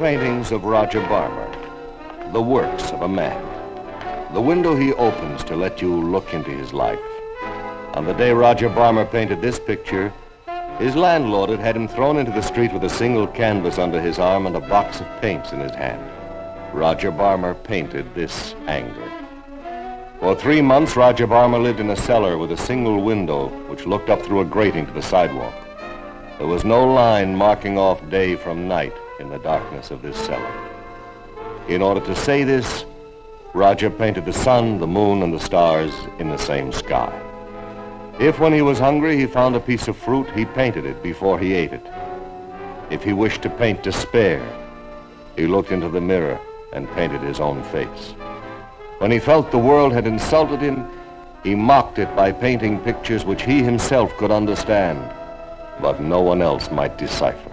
paintings of Roger Barmer, the works of a man, the window he opens to let you look into his life. On the day Roger Barmer painted this picture, his landlord had had him thrown into the street with a single canvas under his arm and a box of paints in his hand. Roger Barmer painted this anger. For 3 months, Roger Barmer lived in a cellar with a single window which looked up through a grating to the sidewalk. There was no line marking off day from night in the darkness of this cellar. In order to say this, Roger painted the sun, the moon, and the stars in the same sky. If when he was hungry he found a piece of fruit, he painted it before he ate it. If he wished to paint despair, he looked into the mirror and painted his own face. When he felt the world had insulted him, he mocked it by painting pictures which he himself could understand, but no one else might decipher.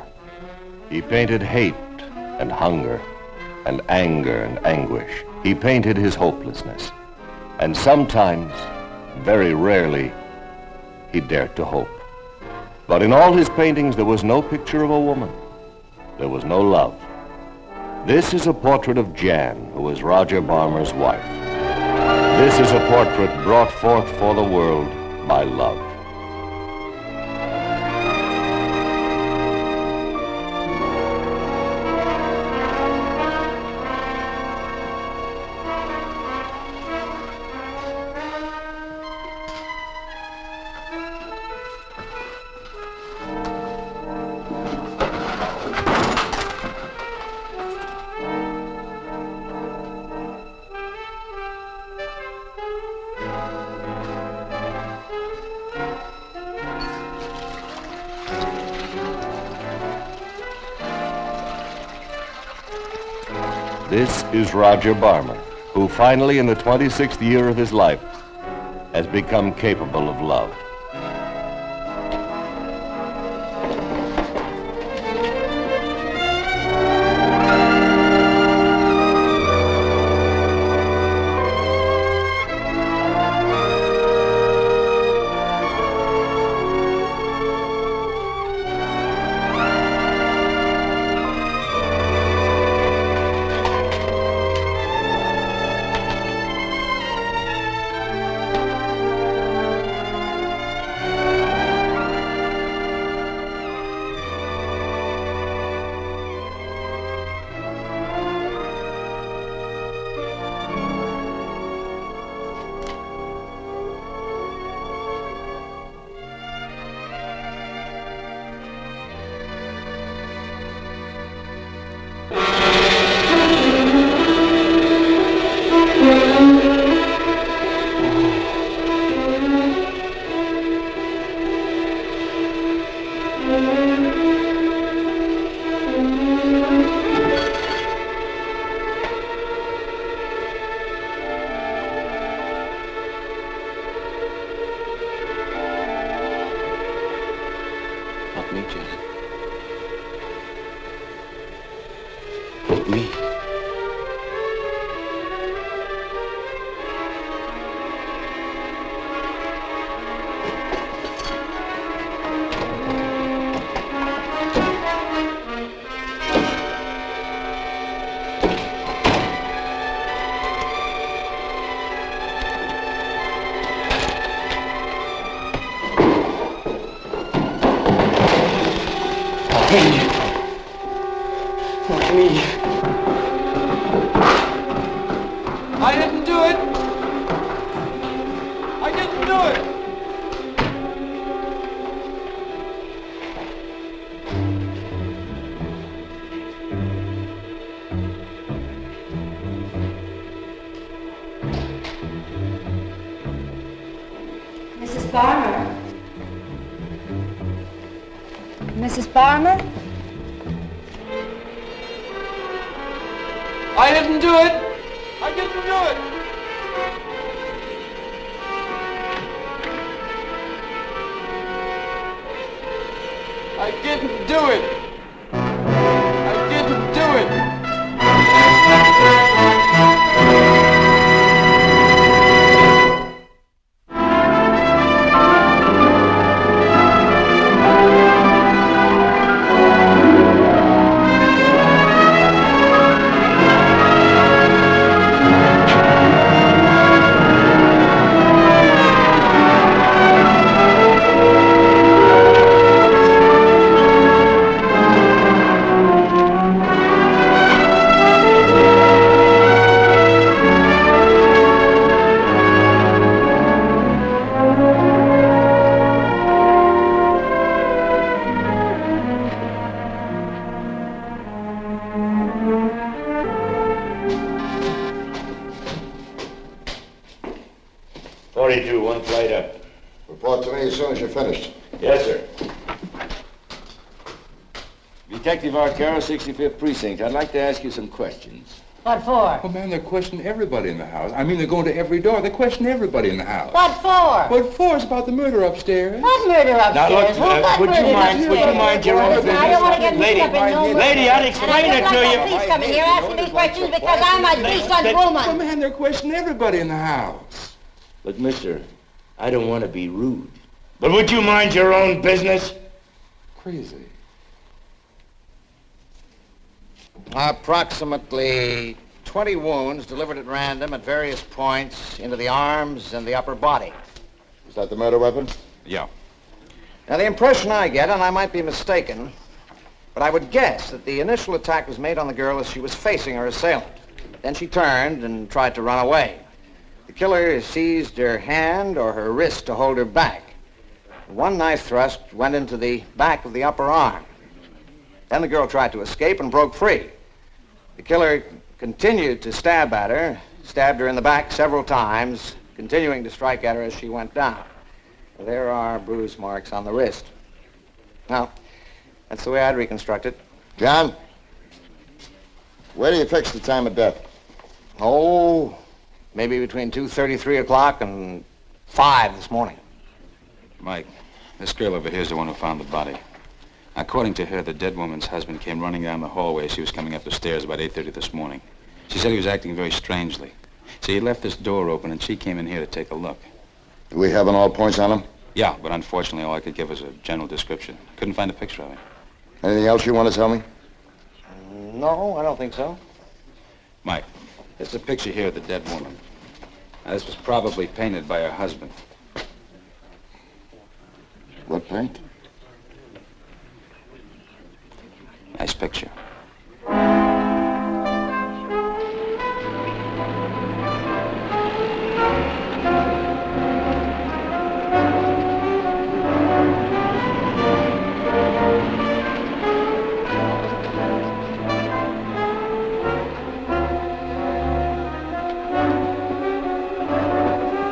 He painted hate and hunger and anger and anguish. He painted his hopelessness. And sometimes, very rarely, he dared to hope. But in all his paintings, there was no picture of a woman. There was no love. This is a portrait of Jan, who was Roger Barmer's wife. This is a portrait brought forth for the world by love. This is Roger Barmer, who finally, in the 26th year of his life, has become capable of love. Me, Jan. Me. Not me. I didn't do it. I didn't do it. Mrs. Barmer? Mrs. Barmer? I didn't do it. I didn't do it. I didn't do it. I didn't do it. Report to me as soon as you're finished. Yes, sir. Detective Arcaro, 65th Precinct. I'd like to ask you some questions. What for? Oh, man, they're questioning everybody in the house. I mean, they're going to every door. They're questioning everybody in the house. What for? What for? It's about the murder upstairs. What murder upstairs? Now, look, Would you mind your own business? I don't want to get mixed up in no murder. Lady, I'll explain it to you. And I don't like the police coming here asking me questions because I'm a decent Oh, woman. man, they're questioning everybody in the house. Look, mister, I don't want to be rude, but would you mind your own business? Crazy. Approximately 20 wounds delivered at random at various points into the arms and the upper body. Is that the murder weapon? Yeah. Now, the impression I get, and I might be mistaken, but I would guess that the initial attack was made on the girl as she was facing her assailant. Then she turned and tried to run away. The killer seized her hand or her wrist to hold her back. One knife thrust went into the back of the upper arm. Then the girl tried to escape and broke free. The killer continued to stab at her, stabbed her in the back several times, continuing to strike at her as she went down. There are bruise marks on the wrist. Now, that's the way I'd reconstruct it. John, where do you fix the time of death? Oh, maybe between 2:30, 3 o'clock and 5 this morning. Mike, this girl over here is the one who found the body. According to her, the dead woman's husband came running down the hallway as she was coming up the stairs about 8:30 this morning. She said he was acting very strangely. So he left this door open and she came in here to take a look. Do we have an all points on him? Yeah, but unfortunately all I could give was a general description. Couldn't find a picture of him. Anything else you want to tell me? No, I don't think so. Mike, there's a picture here of the dead woman. Now, this was probably painted by her husband. What paint? Nice picture.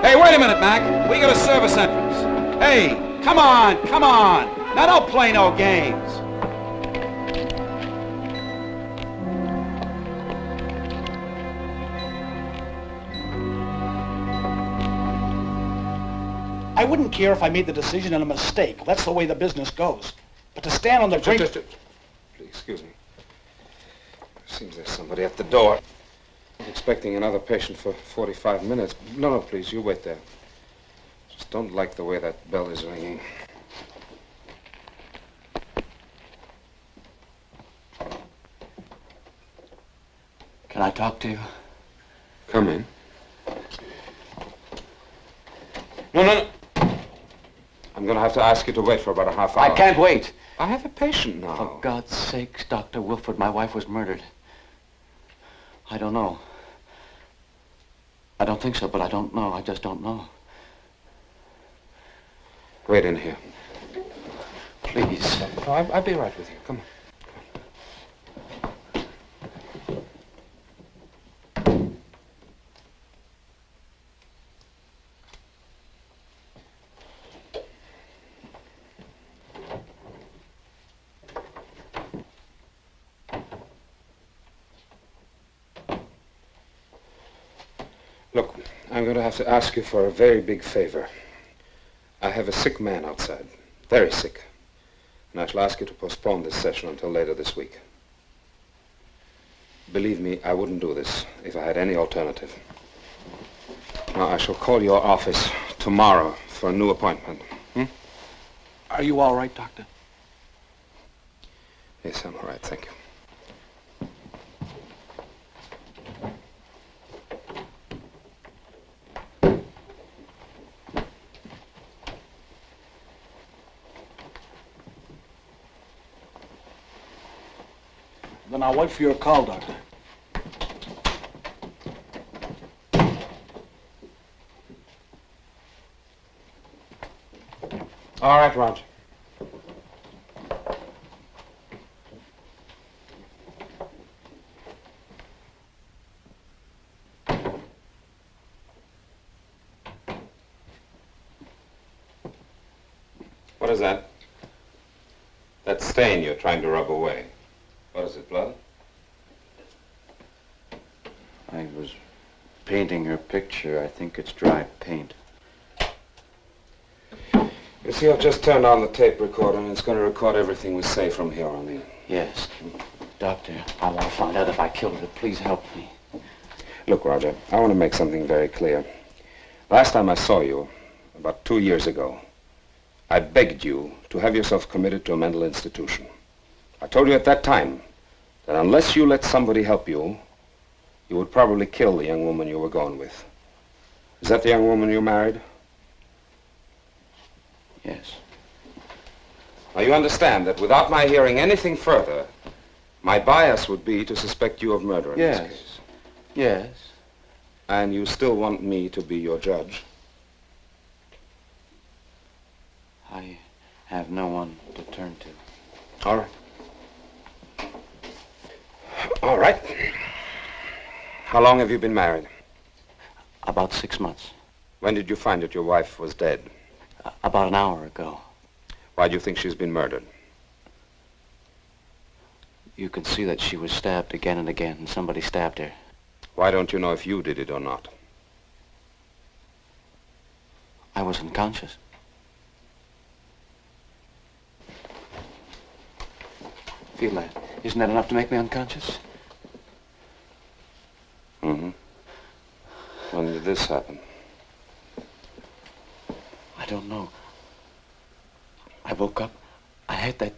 Hey, wait a minute, Mac. We got a service entrance. Hey, come on, come on. Now, don't play no games. I wouldn't care if I made the decision in a mistake. That's the way the business goes. But to stand on the brink... Please, excuse me. Seems there's somebody at the door. I'm expecting another patient for 45 minutes. No, please, you wait there. Just don't like the way that bell is ringing. Can I talk to you? Come in. No. I'm going to have to ask you to wait for about a half hour. I can't wait. I have a patient now. For God's sakes, Dr. Wilford, my wife was murdered. I don't know. I don't think so, but I don't know. I just don't know. Wait in here. Please. No, I'll be right with you. Come on. Look, I'm going to have to ask you for a very big favor. I have a sick man outside, very sick, and I shall ask you to postpone this session until later this week. Believe me, I wouldn't do this if I had any alternative. Now, I shall call your office tomorrow for a new appointment. Are you all right, Doctor? Yes, I'm all right, thank you. Then I'll wait for your call, Doctor. All right, Roger. What is that? That stain you're trying to rub away. What is it, blood? I was painting her picture. I think it's dry paint. You see, I've just turned on the tape recorder, and it's going to record everything we say from here on in. Yes. Doctor, I want to find out if I killed her. Please help me. Look, Roger, I want to make something very clear. Last time I saw you, about 2 years ago, I begged you to have yourself committed to a mental institution. I told you at that time that unless you let somebody help you, you would probably kill the young woman you were going with. Is that the young woman you married? Yes. Now, you understand that without my hearing anything further, my bias would be to suspect you of murder in this case. Yes. And you still want me to be your judge? I have no one to turn to. All right. All right. How long have you been married? About 6 months. When did you find that your wife was dead? About an hour ago. Why do you think she's been murdered? You can see that she was stabbed again and again, and somebody stabbed her. Why don't you know if you did it or not? I was unconscious. Feel that? Isn't that enough to make me unconscious? Mm-hmm. When did this happen? I don't know. I woke up. I had that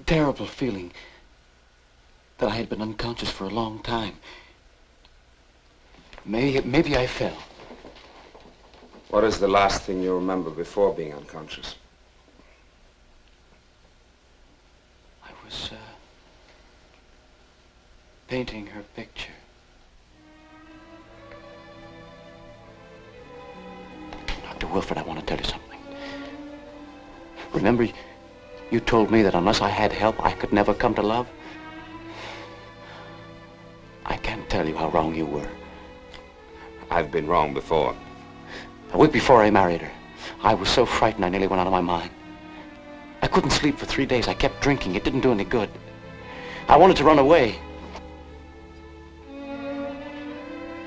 terrible feeling that I had been unconscious for a long time. Maybe I fell. What is the last thing you remember before being unconscious? I was painting her picture. Dr. Wilford, I want to tell you something. Remember, you told me that unless I had help, I could never come to love? I can't tell you how wrong you were. I've been wrong before. A week before I married her, I was so frightened I nearly went out of my mind. I couldn't sleep for 3 days. I kept drinking. It didn't do any good. I wanted to run away.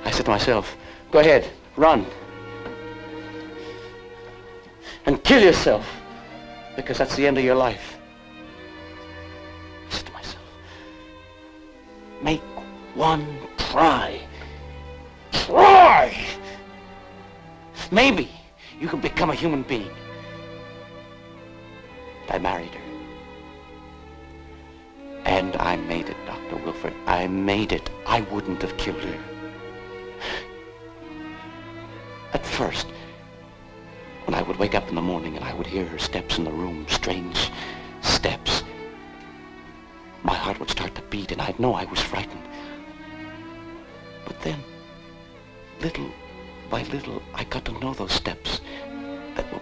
I said to myself, go ahead, run. And kill yourself, because that's the end of your life. I said to myself, make one try. Try! Maybe you can become a human being. I married her. And I made it, Dr. Wilford. I made it. I wouldn't have killed her. At first, when I would wake up in the morning and I would hear her steps in the room, strange steps, my heart would start to beat and I'd know I was frightened. But then, little by little, I got to know those steps that were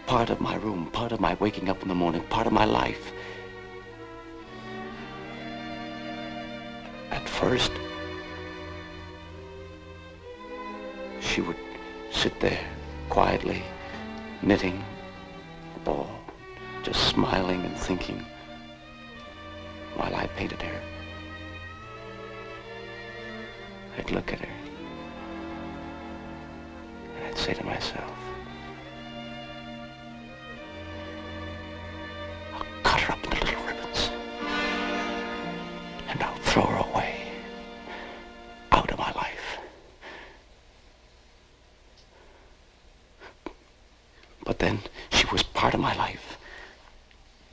part of my room, part of my waking up in the morning, part of my life. At first, she would sit there quietly, knitting, or just smiling and thinking while I painted her. I'd look at her and I'd say to myself, I'll cut her up into little ribbons and I'll throw her away out of my life. But then she was part of my life,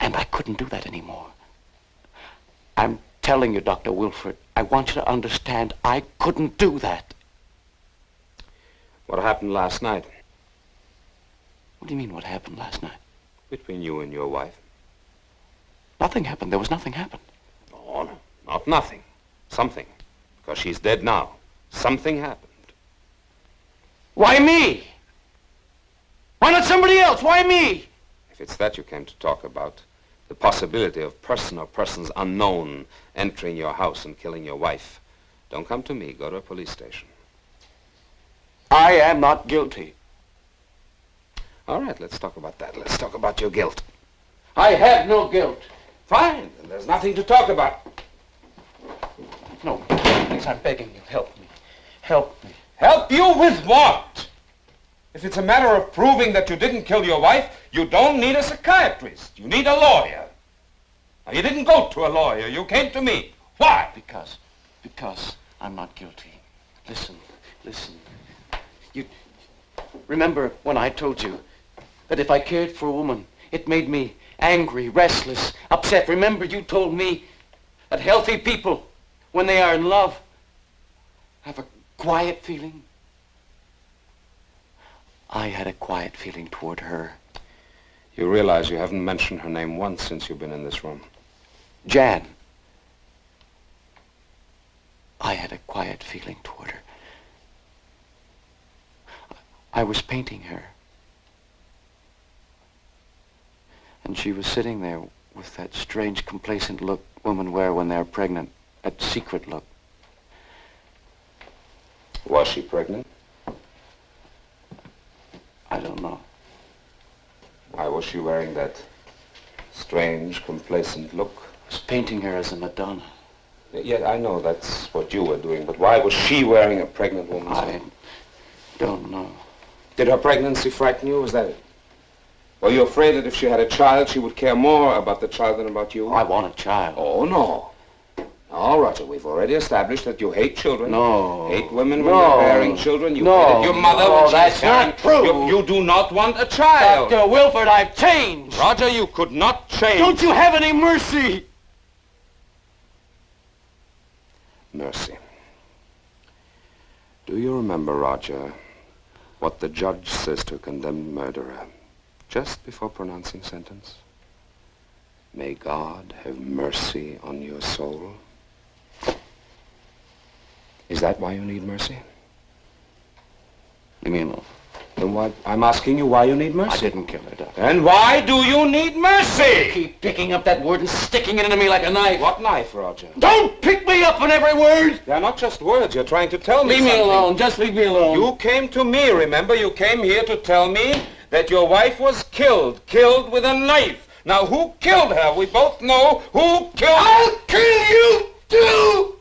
and I couldn't do that anymore. I'm telling you, Dr. Wilford, I want you to understand I couldn't do that. What happened last night? What do you mean, what happened last night? Between you and your wife? Nothing happened. There was nothing happened. No, not nothing. Something. Because she's dead now. Something happened. Why me? Why not somebody else? Why me? If it's that you came to talk about, the possibility of person or persons unknown entering your house and killing your wife, don't come to me. Go to a police station. I am not guilty. All right, let's talk about that. Let's talk about your guilt. I have no guilt. Fine, then there's nothing to talk about. No, please, I'm begging you, help me. Help me. Help you with what? If it's a matter of proving that you didn't kill your wife, you don't need a psychiatrist. You need a lawyer. Now, you didn't go to a lawyer. You came to me. Why? Because I'm not guilty. Listen. You remember when I told you that if I cared for a woman, it made me angry, restless, upset. Remember you told me that healthy people, when they are in love, have a quiet feeling. I had a quiet feeling toward her. You realize you haven't mentioned her name once since you've been in this room. Jan. I had a quiet feeling toward her. I was painting her. And she was sitting there with that strange, complacent look women wear when they're pregnant. That secret look. Was she pregnant? I don't know. Why was she wearing that strange, complacent look? I was painting her as a Madonna. Yeah, I know that's what you were doing, but why was she wearing a pregnant woman's I look? don't know. Did her pregnancy frighten you? Was that it? Were you afraid that if she had a child, she would care more about the child than about you? I want a child. Oh, no. No, Roger, we've already established that you hate children. No. Hate women when they're bearing children. You hated your mother when she was that's carrying... not true. You do not want a child. Dr. Wilford, I've changed. Roger, you could not change. Don't you have any mercy? Mercy. Do you remember, Roger, what the judge says to a condemned murderer just before pronouncing sentence? May God have mercy on your soul. Is that why you need mercy? Leave me alone. Then why? I'm asking you why you need mercy. I didn't kill her, Doctor. And why do you need mercy? Keep picking up that word and sticking it into me like a knife. What knife, Roger? Don't pick me up on every word! They're not just words. You're trying to tell me Leave something. me alone. Just leave me alone. You came to me, remember? You came here to tell me that your wife was killed with a knife. Now, who killed her? We both know who killed her. I'll kill you, too!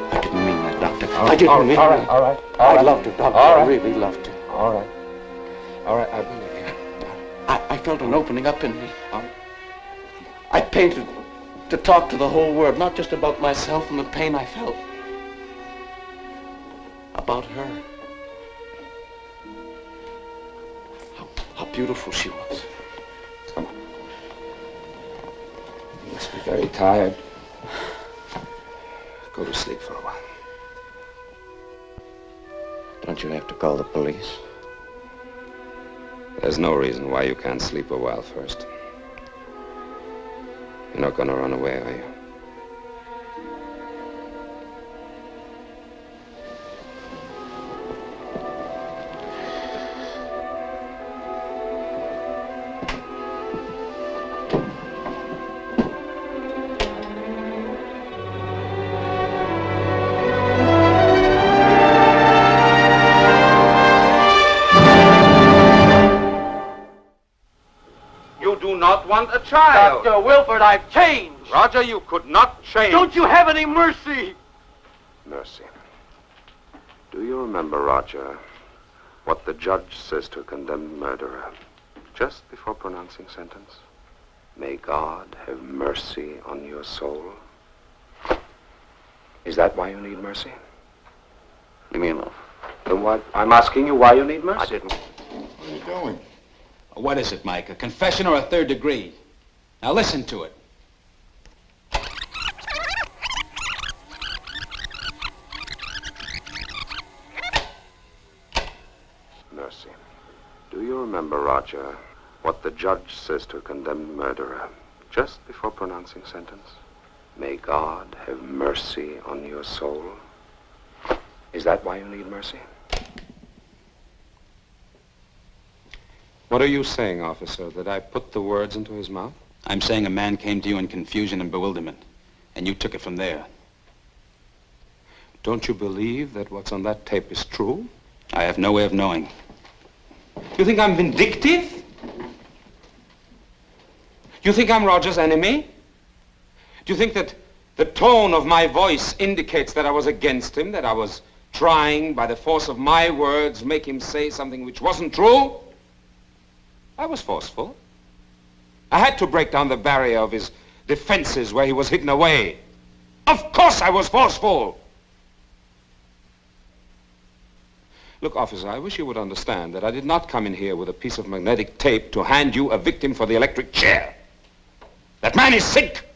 I didn't mean that, Doctor. I didn't mean that. All right. I loved her, Doctor. I really loved her. All right, I believe you. I felt an opening up in me. I painted to talk to the whole world, not just about myself and the pain I felt. About her. How beautiful she was. Come on. You must be very tired. Go to sleep for a while. Don't you have to call the police? There's no reason why you can't sleep a while first. You're not going to run away, are you? Want a child. Dr. Wilford, I've changed. Roger, you could not change. Don't you have any mercy? Mercy. Do you remember, Roger, what the judge says to a condemned murderer just before pronouncing sentence? May God have mercy on your soul. Is that why you need mercy? Leave me alone. Then what? I'm asking you why you need mercy. I didn't. What are you doing? What is it, Mike? A confession or a third degree? Now listen to it. Mercy. Do you remember, Roger, what the judge says to a condemned murderer just before pronouncing sentence? May God have mercy on your soul. Is that why you need mercy? What are you saying, officer? That I put the words into his mouth? I'm saying a man came to you in confusion and bewilderment, and you took it from there. Don't you believe that what's on that tape is true? I have no way of knowing. You think I'm vindictive? You think I'm Roger's enemy? Do you think that the tone of my voice indicates that I was against him, that I was trying, by the force of my words, make him say something which wasn't true? I was forceful. I had to break down the barrier of his defenses where he was hidden away. Of course I was forceful! Look, officer, I wish you would understand that I did not come in here with a piece of magnetic tape to hand you a victim for the electric chair. That man is sick,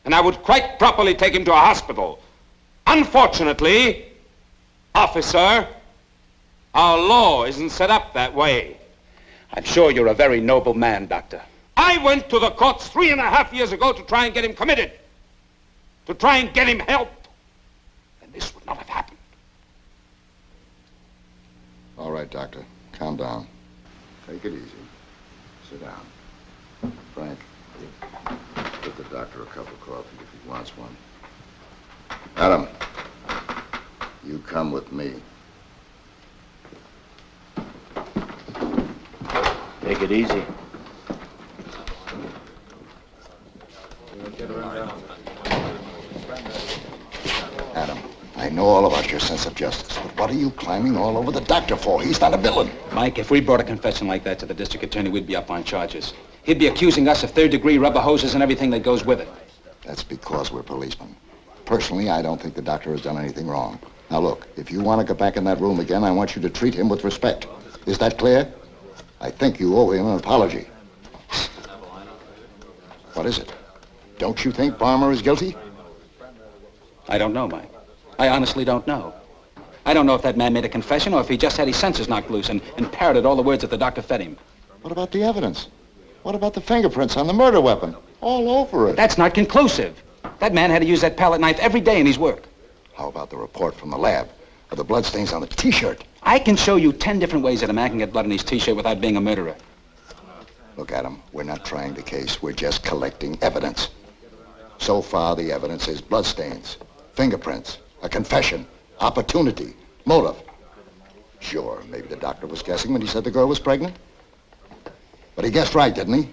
and I would quite properly take him to a hospital. Unfortunately, officer, our law isn't set up that way. I'm sure you're a very noble man, Doctor. I went to the courts 3.5 years ago to try and get him committed, to try and get him help, and this would not have happened. All right, Doctor. Calm down. Take it easy. Sit down. Frank, get the doctor a cup of coffee if he wants one. Adam, you come with me. Take it easy. Adam, I know all about your sense of justice, but what are you climbing all over the doctor for? He's not a villain. Mike, if we brought a confession like that to the district attorney, we'd be up on charges. He'd be accusing us of third-degree rubber hoses and everything that goes with it. That's because we're policemen. Personally, I don't think the doctor has done anything wrong. Now look, if you want to go back in that room again, I want you to treat him with respect. Is that clear? I think you owe him an apology. What is it? Don't you think Barmer is guilty? I don't know, Mike. I honestly don't know. I don't know if that man made a confession or if he just had his senses knocked loose and parroted all the words that the doctor fed him. What about the evidence? What about the fingerprints on the murder weapon? All over it. That's not conclusive. That man had to use that palette knife every day in his work. How about the report from the lab of the bloodstains on the T-shirt? I can show you 10 different ways that a man can get blood in his T-shirt without being a murderer. Look, Adam, we're not trying the case. We're just collecting evidence. So far, the evidence is bloodstains, fingerprints, a confession, opportunity, motive. Sure, maybe the doctor was guessing when he said the girl was pregnant. But he guessed right, didn't he?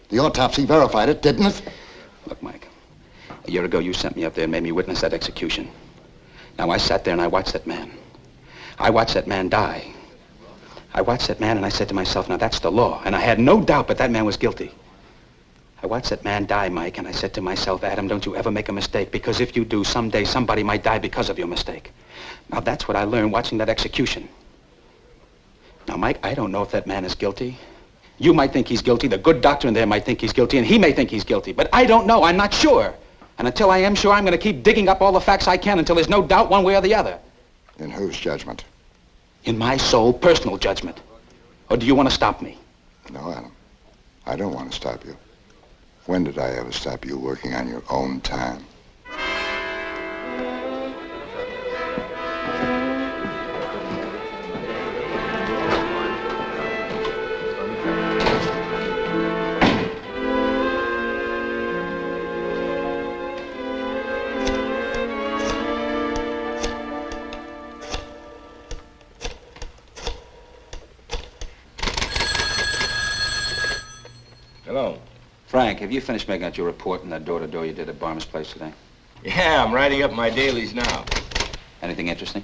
The autopsy verified it, didn't it? Look, Mike, a year ago you sent me up there and made me witness that execution. Now, I sat there and I watched that man. I watched that man die. I watched that man and I said to myself, now that's the law. And I had no doubt but that man was guilty. I watched that man die, Mike, and I said to myself, Adam, don't you ever make a mistake, because if you do, someday somebody might die because of your mistake. Now, that's what I learned watching that execution. Now, Mike, I don't know if that man is guilty. You might think he's guilty, the good doctor in there might think he's guilty, and he may think he's guilty, but I don't know, I'm not sure. And until I am sure, I'm going to keep digging up all the facts I can until there's no doubt one way or the other. In whose judgment? In my sole personal judgment. Or do you want to stop me? No, Adam. I don't want to stop you. When did I ever stop you working on your own time? Hello. Frank, have you finished making out your report in that door-to-door you did at Barmer's place today? Yeah, I'm writing up my dailies now. Anything interesting?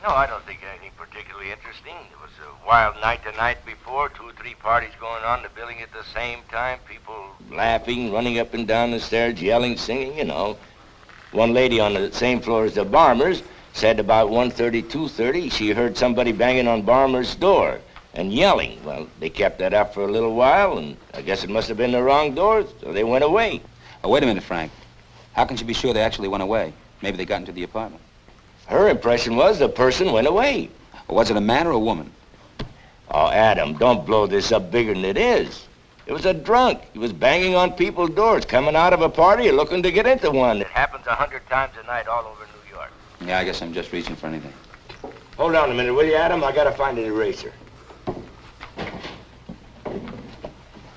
No, I don't think anything particularly interesting. It was a wild night the night before, 2 or 3 parties going on in the building at the same time, people laughing, running up and down the stairs, yelling, singing, you know. One lady on the same floor as the Barmers said about 1:30, 2:30, she heard somebody banging on Barmer's door and yelling. Well, they kept that up for a little while, and I guess it must have been the wrong door, so they went away. Oh, wait a minute, Frank. How can she be sure they actually went away? Maybe they got into the apartment. Her impression was the person went away. Or was it a man or a woman? Oh, Adam, don't blow this up bigger than it is. It was a drunk. He was banging on people's doors, coming out of a party or looking to get into one. It happens 100 times a night all over New York. Yeah, I guess I'm just reaching for anything. Hold on a minute, will you, Adam? I gotta find an eraser.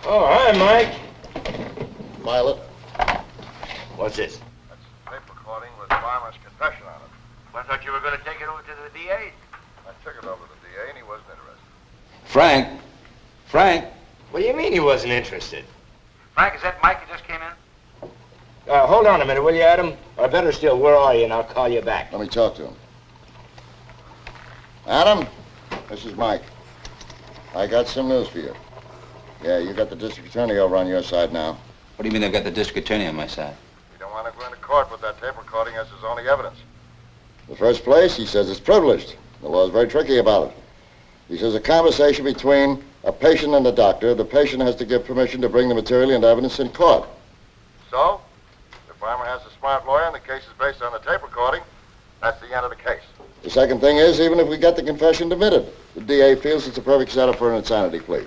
Oh, hi, Mike. Violet? What's this? That's a tape recording with Barmer's confession on it. I thought you were gonna take it over to the DA. That's ticket over to the DA and he wasn't interested. Frank? Frank? What do you mean he wasn't interested? Frank, is that Mike who just came in? Hold on a minute, will you, Adam? Or better still, where are you? And I'll call you back. Let me talk to him. Adam, this is Mike. I got some news for you. Yeah, you got the district attorney over on your side now. What do you mean they've got the district attorney on my side? He don't want to go into court with that tape recording as his only evidence. In the first place, he says it's privileged. The law's very tricky about it. He says a conversation between a patient and a doctor, the patient has to give permission to bring the material into evidence in court. So, if Farmer has a smart lawyer and the case is based on the tape recording, that's the end of the case. The second thing is, even if we get the confession admitted, the DA feels it's a perfect setup for an insanity plea.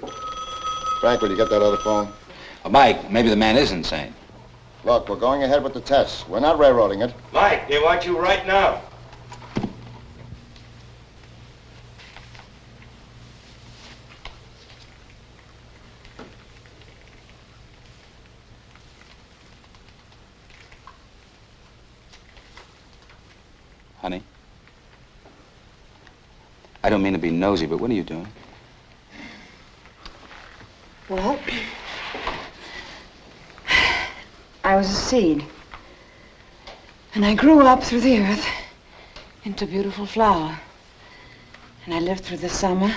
Frank, will you get that other phone? Mike, maybe the man is insane. Look, we're going ahead with the tests. We're not railroading it. Mike, they want you right now. Honey? I don't mean to be nosy, but what are you doing? Well, I was a seed. And I grew up through the earth into a beautiful flower. And I lived through the summer.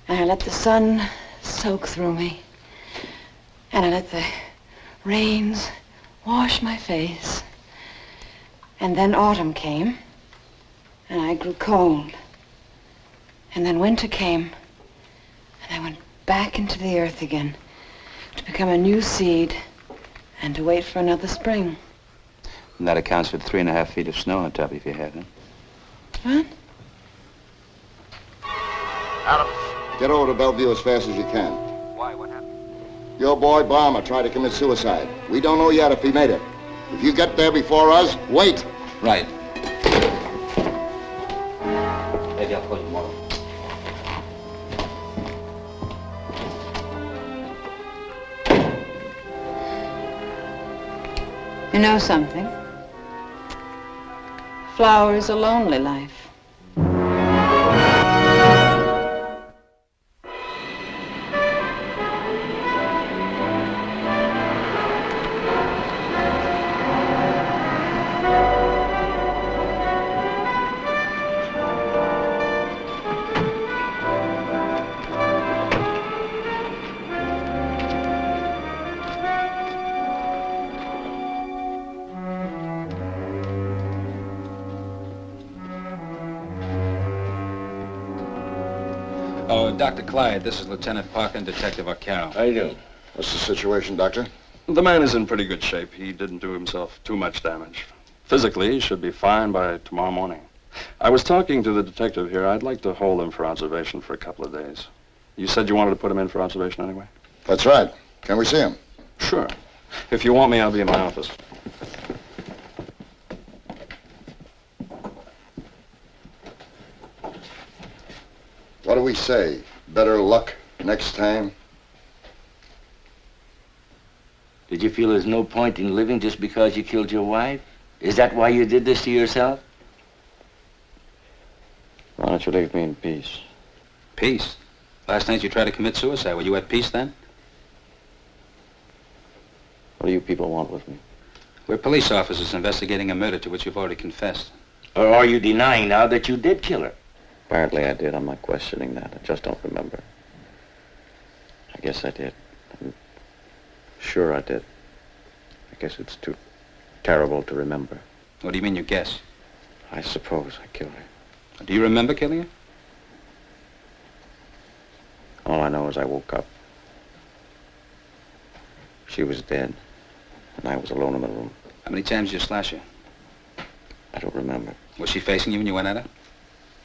And I let the sun soak through me. And I let the rains wash my face. And then autumn came, and I grew cold. And then winter came, and I went back into the earth again to become a new seed and to wait for another spring. And that accounts for 3.5 feet of snow on top of your head, huh? What? Adam. Get over to Bellevue as fast as you can. Why? What happened? Your boy Balmer tried to commit suicide. We don't know yet if he made it. If you get there before us, wait. Right. Maybe I'll call you tomorrow. You know something? Flower is a lonely life. Dr. Clyde, this is Lieutenant Parker and Detective Arcaro. How you doing? What's the situation, Doctor? The man is in pretty good shape. He didn't do himself too much damage. Physically, he should be fine by tomorrow morning. I was talking to the detective here. I'd like to hold him for observation for a couple of days. You said you wanted to put him in for observation anyway? That's right. Can we see him? Sure. If you want me, I'll be in my office. What do we say? Better luck next time? Did you feel there's no point in living just because you killed your wife? Is that why you did this to yourself? Why don't you leave me in peace? Peace? Last night you tried to commit suicide. Were you at peace then? What do you people want with me? We're police officers investigating a murder to which you've already confessed. Or are you denying now that you did kill her? Apparently I did. I'm not questioning that. I just don't remember. I guess I did. I'm sure I did. I guess it's too terrible to remember. What do you mean you guess? I suppose I killed her. Do you remember killing her? All I know is I woke up. She was dead, and I was alone in the room. How many times did you slash her? I don't remember. Was she facing you when you went at her?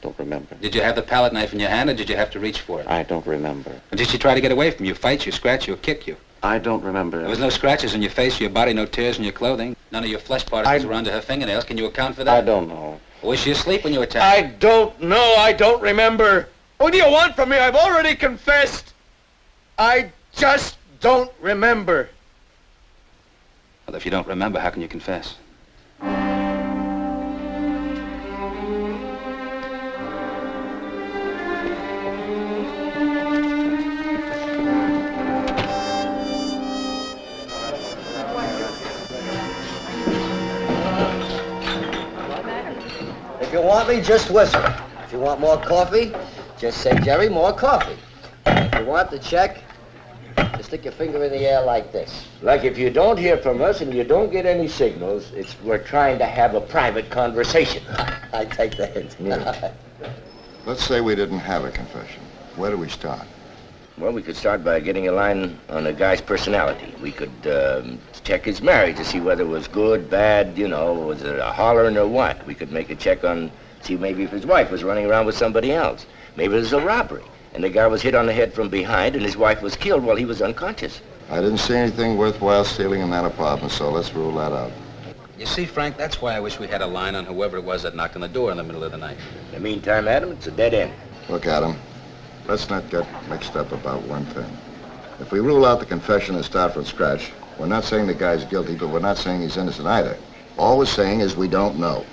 Don't remember. Did you have the palette knife in your hand, or did you have to reach for it? I don't remember. Or did she try to get away from you, fight you, scratch you, or kick you? I don't remember. There was no scratches on your face, your body, no tears in your clothing. None of your flesh particles were under her fingernails. Can you account for that? I don't know. Or was she asleep when you attacked I her? don't know. I don't remember. What do you want from me? I've already confessed. I just don't remember. Well, if you don't remember, how can you confess? coffee, just whistle. If you want more coffee, just say, Jerry, more coffee. If you want the check, just stick your finger in the air like this. Like if you don't hear from us and you don't get any signals, we're trying to have a private conversation. I take the hint. Let's say we didn't have a confession. Where do we start? Well, we could start by getting a line on a guy's personality. We could check his marriage to see whether it was good, bad, was it a hollering or what. We could make a check on, see maybe if his wife was running around with somebody else. Maybe it was a robbery, and the guy was hit on the head from behind, and his wife was killed while he was unconscious. I didn't see anything worthwhile stealing in that apartment, so let's rule that out. You see, Frank, that's why I wish we had a line on whoever it was that knocked on the door in the middle of the night. In the meantime, Adam, it's a dead end. Look, Adam, let's not get mixed up about one thing. If we rule out the confession and start from scratch, we're not saying the guy's guilty, but we're not saying he's innocent either. All we're saying is we don't know.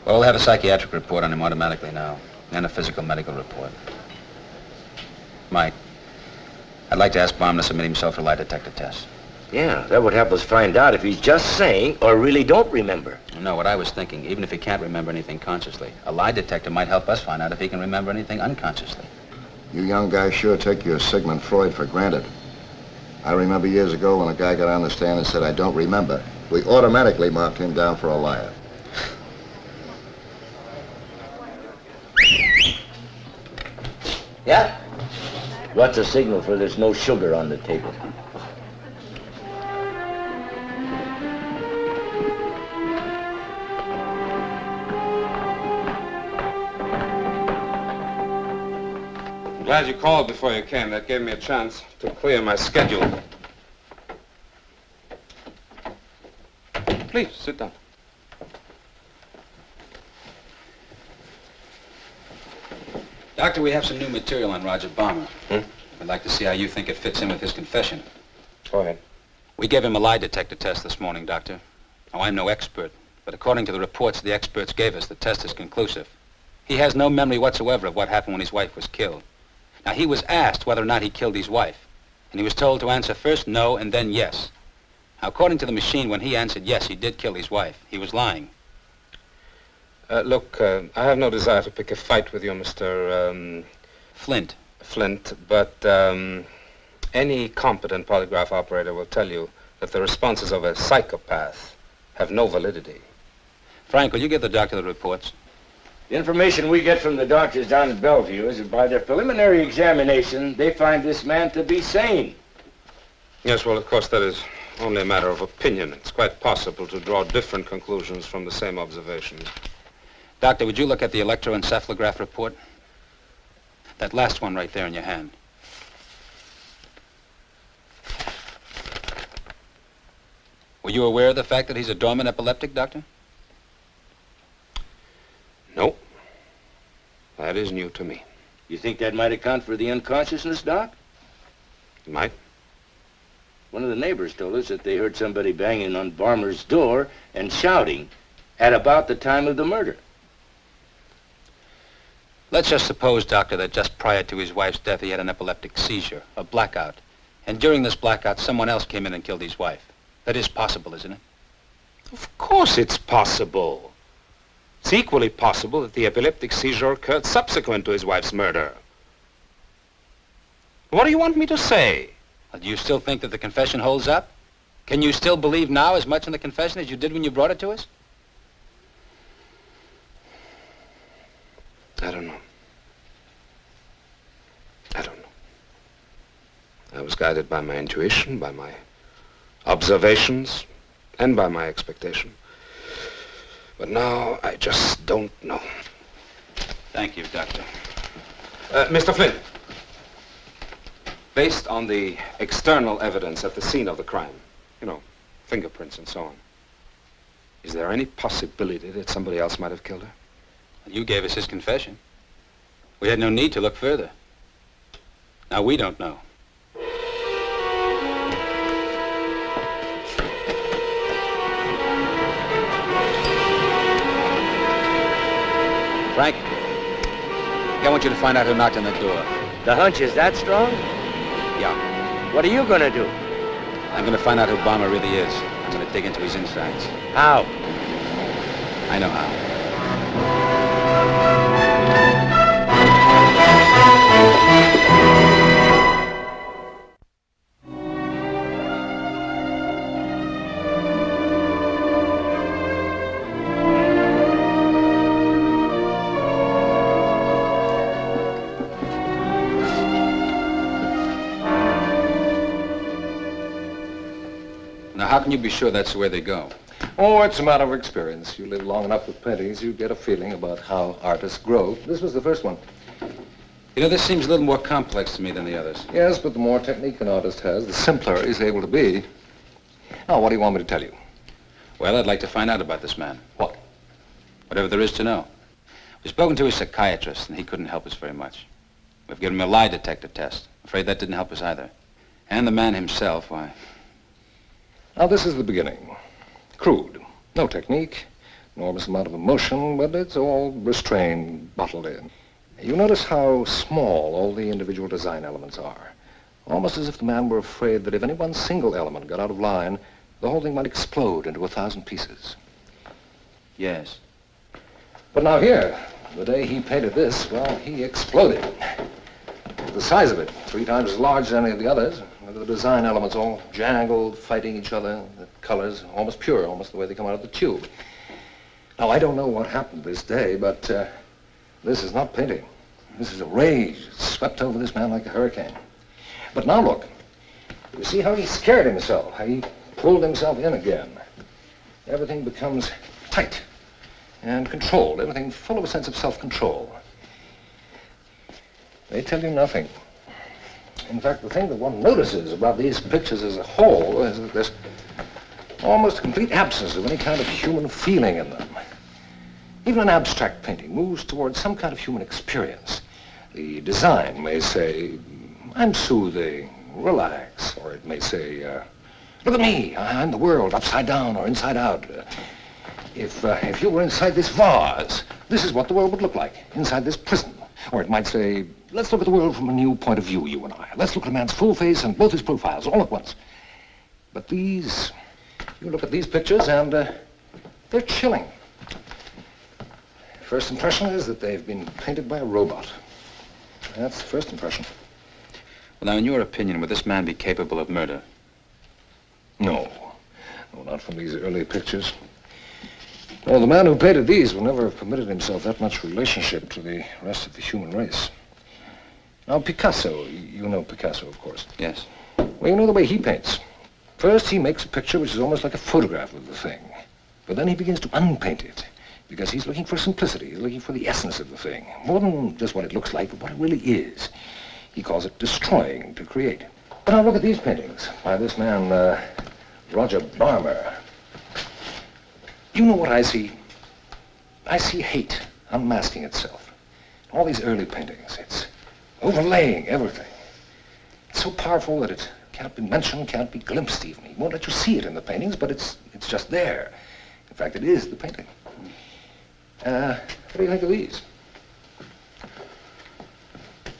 Well, we'll have a psychiatric report on him automatically now, and a physical medical report. Mike, I'd like to ask Baum to submit himself for a lie detector test. Yeah, that would help us find out if he's just saying or really don't remember. No, what I was thinking, even if he can't remember anything consciously, a lie detector might help us find out if he can remember anything unconsciously. You young guys sure take your Sigmund Freud for granted. I remember years ago when a guy got on the stand and said, I don't remember, we automatically marked him down for a liar. Yeah? What's a signal for there's no sugar on the table? Glad you called before you came. That gave me a chance to clear my schedule. Please, sit down. Doctor, we have some new material on Roger Balmer. I'd like to see how you think it fits in with his confession. Go ahead. We gave him a lie detector test this morning, Doctor. Now, I'm no expert, but according to the reports the experts gave us, the test is conclusive. He has no memory whatsoever of what happened when his wife was killed. Now, he was asked whether or not he killed his wife, and he was told to answer first no and then yes. Now, according to the machine, when he answered yes, he did kill his wife. He was lying. Look, I have no desire to pick a fight with you, Mr. Flint. Flint, but any competent polygraph operator will tell you that the responses of a psychopath have no validity. Frank, will you give the doctor the reports? The information we get from the doctors down at Bellevue is that by their preliminary examination, they find this man to be sane. Yes, well, of course, that is only a matter of opinion. It's quite possible to draw different conclusions from the same observations. Doctor, would you look at the electroencephalograph report? That last one right there in your hand. Were you aware of the fact that he's a dormant epileptic, Doctor? No. That is new to me. You think that might account for the unconsciousness, Doc? It might. One of the neighbors told us that they heard somebody banging on Balmer's door and shouting at about the time of the murder. Let's just suppose, Doctor, that just prior to his wife's death, he had an epileptic seizure, a blackout. And during this blackout, someone else came in and killed his wife. That is possible, isn't it? Of course it's possible. It's equally possible that the epileptic seizure occurred subsequent to his wife's murder. What do you want me to say? Well, do you still think that the confession holds up? Can you still believe now as much in the confession as you did when you brought it to us? I don't know. I don't know. I was guided by my intuition, by my observations, and by my expectation. But now I just don't know. Thank you, Doctor. Mr. Flynn, based on the external evidence at the scene of the crime, you know, fingerprints and so on, is there any possibility that somebody else might have killed her? You gave us his confession. We had no need to look further. Now, we don't know. Frank, I want you to find out who knocked on the door. The hunch is that strong? Yeah. What are you going to do? I'm going to find out who Balmer really is. I'm going to dig into his insides. How? I know how. Now, how can you be sure that's the way they go? Oh, it's a matter of experience. You live long enough with paintings, you get a feeling about how artists grow. This was the first one. You know, this seems a little more complex to me than the others. Yes, but the more technique an artist has, the simpler he's able to be. Now, what do you want me to tell you? Well, I'd like to find out about this man. What? Whatever there is to know. We've spoken to a psychiatrist, and he couldn't help us very much. We've given him a lie detector test. I'm afraid that didn't help us either. And the man himself, why... Now, this is the beginning. Crude. No technique, enormous amount of emotion, but it's all restrained, bottled in. You notice how small all the individual design elements are. Almost as if the man were afraid that if any one single element got out of line, the whole thing might explode into 1,000 pieces. Yes. But now here, the day he painted this, well, he exploded. The size of it, 3 times as large as any of the others. The design elements all jangled, fighting each other. The colors almost pure, almost the way they come out of the tube. Now, I don't know what happened this day, but this is not painting. This is a rage that swept over this man like a hurricane. But now look. You see how he scared himself, how he pulled himself in again. Everything becomes tight and controlled, everything full of a sense of self-control. They tell you nothing. In fact, the thing that one notices about these pictures as a whole is that there's almost a complete absence of any kind of human feeling in them. Even an abstract painting moves towards some kind of human experience. The design may say, I'm soothing, relax, or it may say, look at me, I'm the world, upside down or inside out. If you were inside this vase, this is what the world would look like, inside this prison. Or it might say, let's look at the world from a new point of view, you and I. Let's look at a man's full face and both his profiles all at once. But these, you look at these pictures and they're chilling. First impression is that they've been painted by a robot. That's the first impression. Well, now, in your opinion, would this man be capable of murder? No. No, not from these early pictures. No, the man who painted these will never have permitted himself that much relationship to the rest of the human race. Now, Picasso, you know Picasso, of course. Yes. Well, you know the way he paints. First, he makes a picture which is almost like a photograph of the thing. But then he begins to unpaint it, because he's looking for simplicity. He's looking for the essence of the thing. More than just what it looks like, but what it really is. He calls it destroying to create. But now look at these paintings by this man, Roger Barmer. You know what I see? I see hate unmasking itself. All these early paintings, it's overlaying everything. It's so powerful that it can't be mentioned, can't be glimpsed even. He won't let you see it in the paintings, but it's just there. In fact, it is the painting. What do you think of these?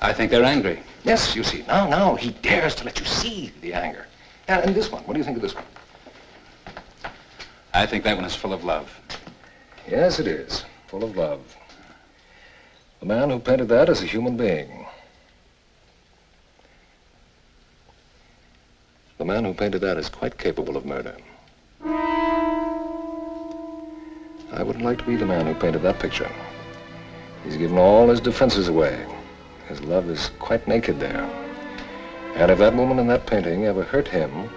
I think they're angry. Yes, you see. Now, he dares to let you see the anger. And this one, what do you think of this one? I think that one is full of love. Yes, it is. Full of love. The man who painted that is a human being. The man who painted that is quite capable of murder. I wouldn't like to be the man who painted that picture. He's given all his defenses away. His love is quite naked there. And if that woman in that painting ever hurt him,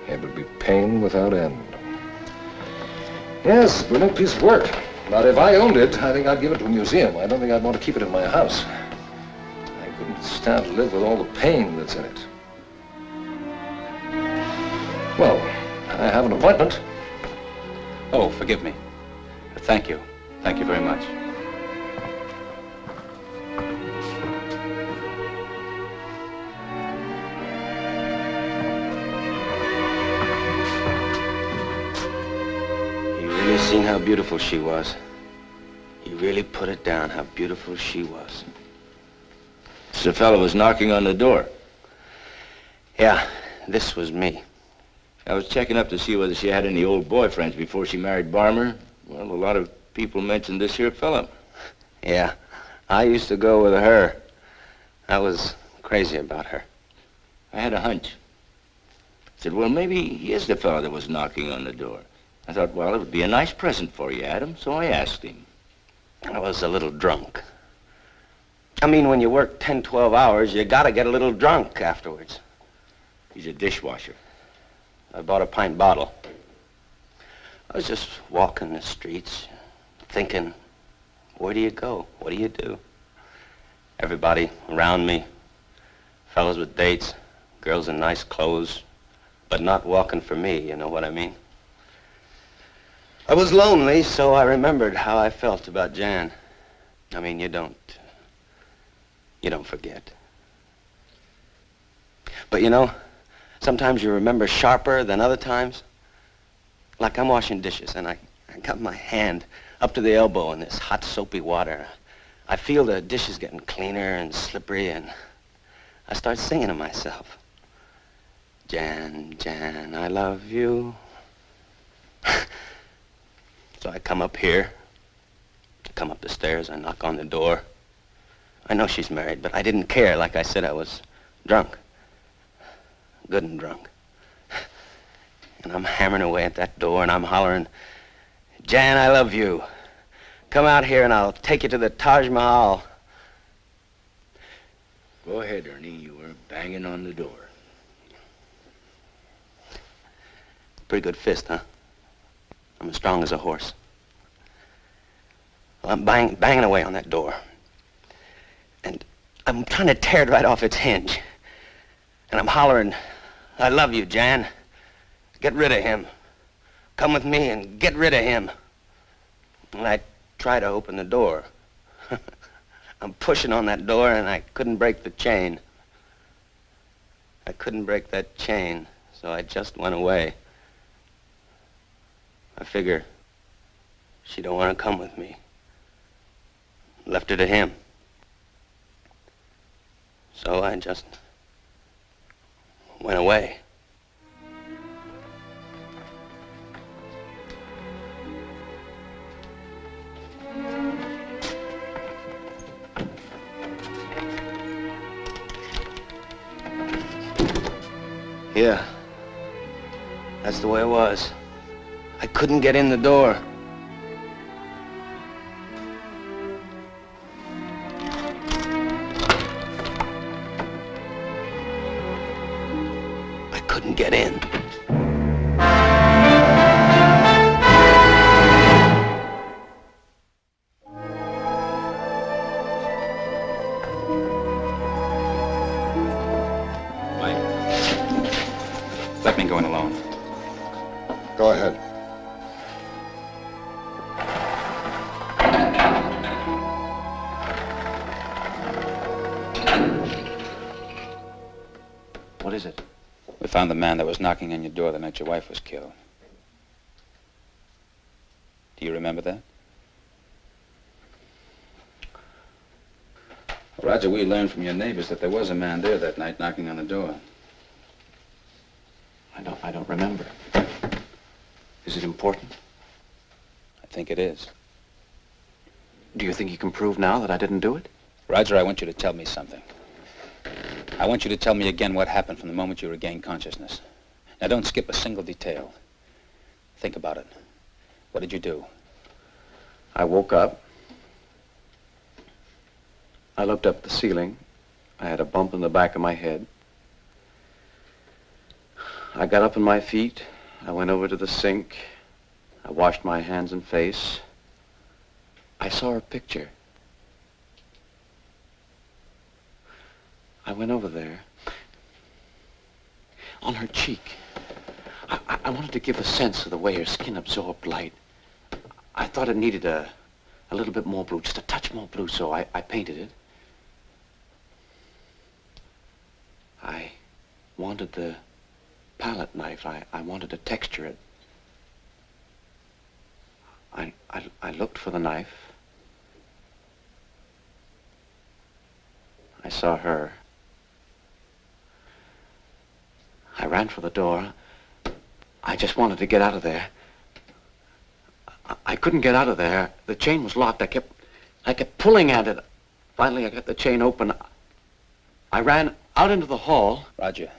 it would be pain without end. Yes, brilliant piece of work. But if I owned it, I think I'd give it to a museum. I don't think I'd want to keep it in my house. I couldn't stand to live with all the pain that's in it. Well, I have an appointment. Oh, forgive me. Thank you. Thank you very much. You seen how beautiful she was. You really put it down, how beautiful she was. The fellow was knocking on the door. Yeah, this was me. I was checking up to see whether she had any old boyfriends before she married Barmer. Well, a lot of people mentioned this here fella. Yeah, I used to go with her. I was crazy about her. I had a hunch. I said, well, maybe he is the fella that was knocking on the door. I thought, well, it would be a nice present for you, Adam, so I asked him. I was a little drunk. I mean, when you work 10, 12 hours, you gotta get a little drunk afterwards. He's a dishwasher. I bought a pint bottle. I was just walking the streets, thinking, where do you go? What do you do? Everybody around me, fellas with dates, girls in nice clothes, but not walking for me, you know what I mean? I was lonely, so I remembered how I felt about Jan. I mean, you don't forget. But you know, sometimes you remember sharper than other times. Like I'm washing dishes and I got my hand up to the elbow in this hot soapy water. I feel the dishes getting cleaner and slippery and I start singing to myself. Jan, Jan, I love you. So I come up here, come up the stairs, I knock on the door. I know she's married, but I didn't care. Like I said, I was drunk. Good and drunk. And I'm hammering away at that door and I'm hollering, Jan, I love you. Come out here and I'll take you to the Taj Mahal. Go ahead, Ernie. You were banging on the door. Pretty good fist, huh? I'm as strong as a horse. Well, I'm banging away on that door. And I'm trying to tear it right off its hinge. And I'm hollering, I love you, Jan. Get rid of him. Come with me and get rid of him. And I try to open the door. I'm pushing on that door and I couldn't break the chain. I couldn't break that chain, so I just went away. I figure she don't want to come with me. Left her to him. So I just went away. Yeah, that's the way it was. I couldn't get in the door. I couldn't get in. Let me go in alone. Go ahead. What is it? We found the man that was knocking on your door the night your wife was killed. Do you remember that? Roger, we learned from your neighbors that there was a man there that night knocking on the door. I don't remember. Is it important? I think it is. Do you think you can prove now that I didn't do it? Roger, I want you to tell me something. I want you to tell me again what happened from the moment you regained consciousness. Now, don't skip a single detail. Think about it. What did you do? I woke up. I looked up at the ceiling. I had a bump in the back of my head. I got up on my feet. I went over to the sink. I washed my hands and face. I saw her picture. I went over there. On her cheek. I wanted to give a sense of the way her skin absorbed light. I thought it needed a little bit more blue, just a touch more blue, so I painted it. I wanted the palette knife. I wanted to texture it. I looked for the knife. I saw her. I ran for the door. I just wanted to get out of there. I couldn't get out of there. The chain was locked. I kept pulling at it. Finally, I got the chain open. I ran out into the hall. Roger,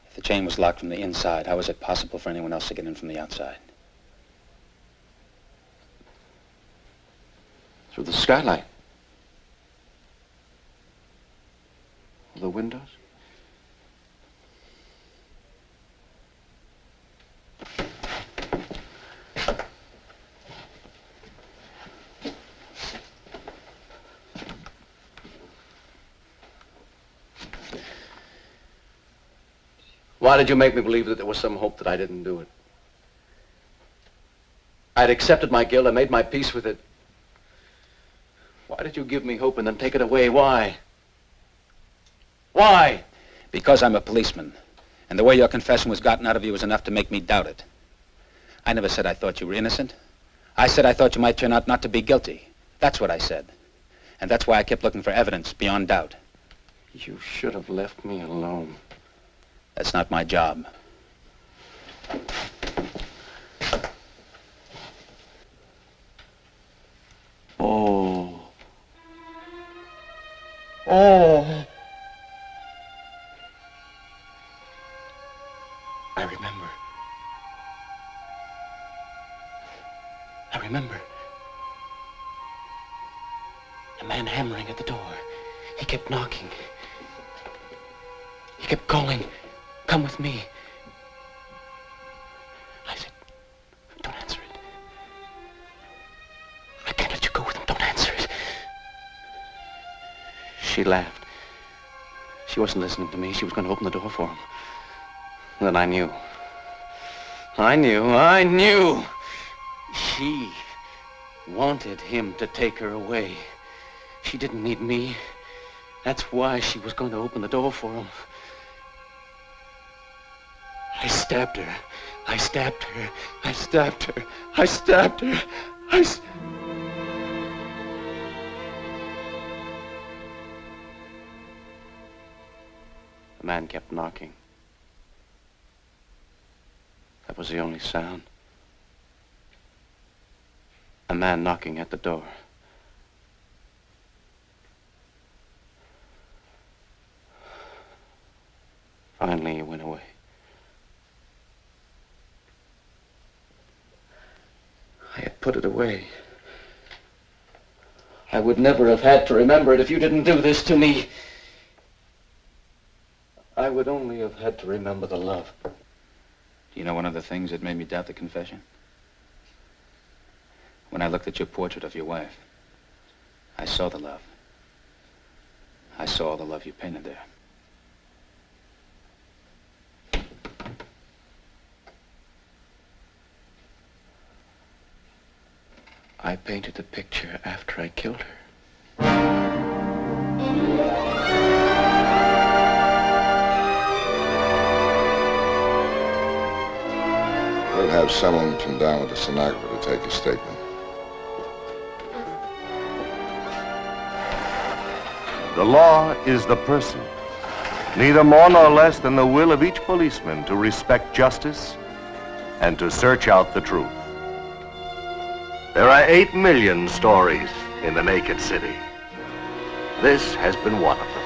if the chain was locked from the inside, how was it possible for anyone else to get in from the outside? Through the skylight. The windows. Why did you make me believe that there was some hope that I didn't do it? I'd accepted my guilt. I made my peace with it. Why did you give me hope and then take it away? Why? Why? Because I'm a policeman. And the way your confession was gotten out of you was enough to make me doubt it. I never said I thought you were innocent. I said I thought you might turn out not to be guilty. That's what I said. And that's why I kept looking for evidence beyond doubt. You should have left me alone. That's not my job. Oh. Oh. I remember. I remember. A man hammering at the door. He kept knocking. He kept calling, "Come with me." I said, "Don't answer it. I can't let you go with him. Don't answer it." She laughed. She wasn't listening to me. She was going to open the door for him. And then I knew. I knew. She wanted him to take her away. She didn't need me. That's why she was going to open the door for him. I stabbed her. I stabbed her. I stabbed her. I stabbed her. The man kept knocking. That was the only sound. A man knocking at the door. Finally, he went away. I had put it away. I would never have had to remember it if you didn't do this to me. I would only have had to remember the love. Do you know one of the things that made me doubt the confession? When I looked at your portrait of your wife, I saw the love. I saw all the love you painted there. I painted the picture after I killed her. We'll have someone come down with a stenographer to take a statement. The law is the person, neither more nor less than the will of each policeman to respect justice and to search out the truth. There are 8 million stories in the naked city. This has been one of them.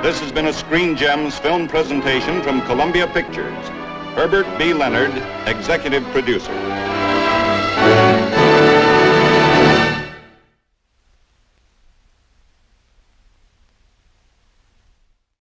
This has been a Screen Gems film presentation from Columbia Pictures. Herbert B. Leonard, executive producer.